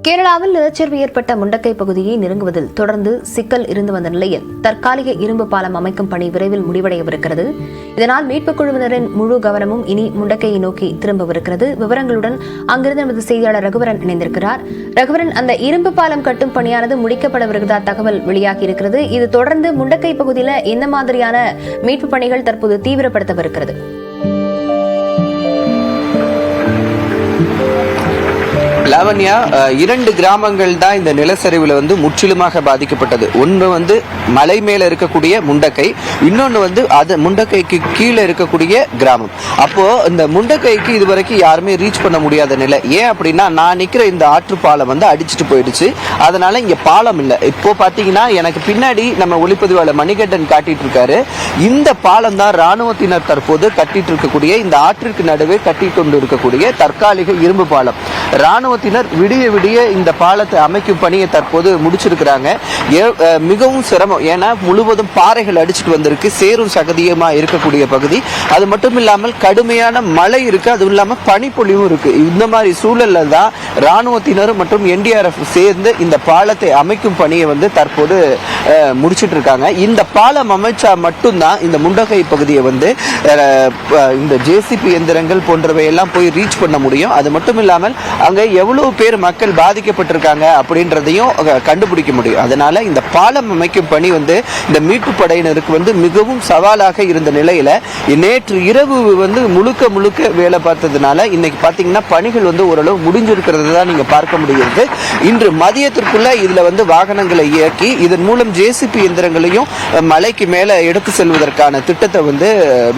கேரளாவில் நிலச்சரிவு ஏற்பட்ட முண்டக்கை பகுதியை நெருங்குவதில் தொடர்ந்து சிக்கல் இருந்து வந்த நிலையில் தற்காலிக இரும்பு பாலம் அமைக்கும் பணி விரைவில் முடிவடையவிருக்கிறது. இதனால் மீட்புக் குழுவினரின் முழு கவனமும் இனி முண்டக்கையை நோக்கி திரும்பவிருக்கிறது. விவரங்களுடன் அங்கிருந்து நமது செய்தியாளர் ரகுவரன் இணைந்திருக்கிறார். ரகுவரன், அந்த இரும்பு பாலம் கட்டும் பணியானது முடிக்கப்படவிருக்கிறதா தகவல் வெளியாகியிருக்கிறது. இது தொடர்ந்து முண்டக்கை பகுதியில் எந்த மாதிரியான மீட்பு பணிகள் தற்போது தீவிரப்படுத்தவிருக்கிறது? லாவண்யா, 2 கிராமங்கள் தான் இந்த நிலச்சரிவுல முற்றிலுமாக பாதிக்கப்பட்டது. ஒன்று மலை மேல இருக்கக்கூடிய முண்டக்கை, இன்னொன்னு அது முண்டக்கைக்கு கீழே இருக்கக்கூடிய கிராமம். அப்போ இந்த முண்டக்கைக்கு இதுவரைக்கும் யாருமே ரீச் பண்ண முடியாத நிலை. ஏன் அப்படின்னா, நான் நிக்கிற இந்த ஆற்று பாலம் அடிச்சுட்டு போயிடுச்சு. அதனால இங்க பாலம் இல்லை. இப்போ பாத்தீங்கன்னா எனக்கு பின்னாடி நம்ம ஒளிப்பதிவாளர் மணிகண்டன் காட்டிட்டு இருக்காரு. இந்த பாலம் தான் ராணுவத்தினர் தற்போது கட்டிட்டு இருக்கக்கூடிய, இந்த ஆற்றிற்கு நடுவே கட்டி கொண்டு இருக்கக்கூடிய தற்காலிக இரும்பு பாலம். ராணுவத்தினர் விடிய விடிய இந்த பாலத்தை அமைக்கும் பணியை தற்போது முடிச்சிருக்கிறாங்க. மிகவும் சிரமம். ஏன்னா முழுவதும் பாறைகள் அடிச்சுட்டு வந்திருக்கு. சேரும் சகதியமா இருக்கக்கூடிய பகுதி. அது மட்டும் இல்லாமல் கடுமையான மழை இருக்கு. அதுவும் இல்லாம பனிப்பொழிவும் இருக்கு. இந்த மாதிரி சூழல்ல தான் ராணுவத்தினர் மற்றும் NDRF சேர்ந்து இந்த பாலத்தை அமைக்கும் பணியை தற்போது முடிச்சிட்டு இருக்காங்க. இந்த பாலம் அமைச்சா மட்டும்தான் இந்த முண்டகை பகுதியை இந்த JCB எந்திரங்கள் போன்றவை எல்லாம் போய் ரீச் பண்ண முடியும். அது மட்டும் இல்லாமல் அங்க எவ்வளவு பேர் மக்கள் பாதிக்கப்பட்டிருக்காங்க அப்படின்றதையும் கண்டுபிடிக்க முடியும். அதனால இந்த பாலம் அமைக்கும் பணி இந்த மீட்பு படையினருக்கு மிகவும் சவாலாக இருந்த நிலையில நேற்று இரவு முழுக்க வேலை பார்த்ததுனால இன்னைக்கு பாத்தீங்கன்னா பணிகள் ஓரளவு முடிஞ்சிருக்கிறது தான் நீங்க பார்க்க முடிகிறது. இன்று மதியத்திற்குள்ள இதுல வாகனங்களை இயக்கி இதன் மூலம் JCB எந்திரங்களையும் மலைக்கு மேல எடுத்து செல்வதற்கான திட்டத்தை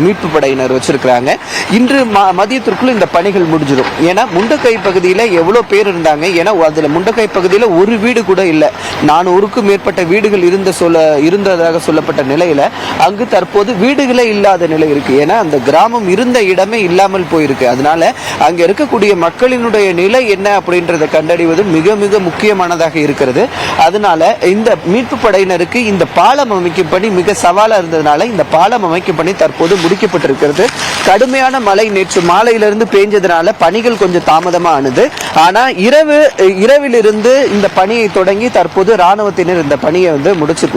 மீட்பு படையினர் வச்சிருக்கிறாங்க. இன்று மதியத்திற்குள்ள இந்த பணிகள் முடிஞ்சிடும். ஏன்னா முண்டக்கை பகுதியில் எவ்வளவு பேர் இருந்தாங்க. ஏன்னா அதுல முண்டக்கை பகுதியில் ஒரு வீடு கூட இல்ல. 400க்கும் மேற்பட்ட வீடுகள் இருந்ததாக சொல்லப்பட்ட நிலையில அங்கு தற்போது வீடுகளே இல்லாத நிலை இருக்கு. ஏன்னா அந்த கிராமம் இருந்த இடமே இல்லாமல் போயிருக்கு. அதனால அங்க இருக்கக்கூடிய மக்களினுடைய நிலை என்ன அப்படின்றத கண்டறிவது மிக மிக முக்கியமானதாக இருக்கிறது. அதனால இந்த மீட்பு படையினருக்கு இந்த பாலம் அமைக்கும் பணி மிக சவாலா இருந்ததுனால இந்த பாலம் அமைக்கும் பணி தற்போது முடிக்கப்பட்டிருக்கிறது. கடுமையான மழை நேற்று மாலையிலிருந்து பெய்ஞ்சதுனால பணிகள் கொஞ்சம் தாமதமா ஆனது. ஆனா இரவிலிருந்து இந்த பணியை தொடங்கி தற்போது ராணுவத்தினர் இந்த பணியை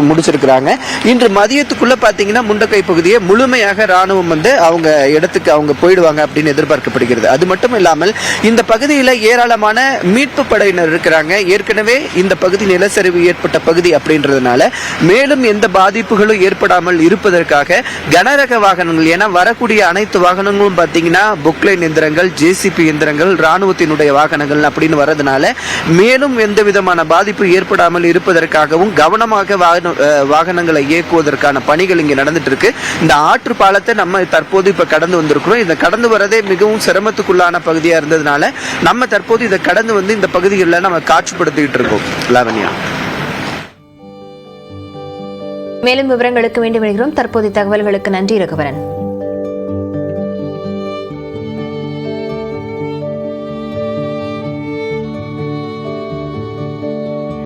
முடிச்சிருக்கிறாங்க. இன்று மதியத்துக்குள்ள பாத்தீங்கன்னா முண்டக்கை பகுதியை முழுமையாக ராணுவம் அவங்க இடத்துக்கு அவங்க போயிடுவாங்க அப்படின்னு எதிர்பார்க்கப்படுகிறது. அது மட்டும் இல்லாமல் இந்த பகுதியில் ஏராளமான மீட்பு படையினர் இருக்கிறாங்க. ஏற்கனவே இந்த பகுதி நிலச்சரிவு ஏற்பட்ட பகுதி அப்படின்றதுனால மேலும் எந்த பாதிப்புகளும் ஏற்படாமல் இருப்பதற்காக கனரக வாகனங்கள், ஏன்னா வரக்கூடிய அனைத்து வாகனங்களும் பாத்தீங்கன்னா பொக்லைன் எந்திரங்கள், JCB எந்திரங்கள், ராணுவத்தினுடைய வாகனங்கள் அப்படின்னு வரதுனால மேலும் எந்த விதமான பாதிப்பு ஏற்படாமல் இருப்பதற்காகவும் கவனமாக வாகனங்களை இயக்குவதற்கான பணிகள் இங்க நடந்துட்டு இருக்கு. இந்த ஆற்று பாலத்தை நம்ம தற்போது இப்ப கடந்து வந்திருக்கிறோம். இதை கடந்து வரதே மிகவும் சிரமத்துக்குள்ளான பகுதியா இருந்ததுனால நம்ம தற்போது இதை கடந்து இந்த பகுதிகளில் நம்ம காட்சிப்படுத்திட்டு இருக்கோம். லாவண்யா, மேலும் விவரங்களுக்கு வேண்டி வருகிறோம். தற்போதைய தகவல்களுக்கு நன்றி ரகுவரன்.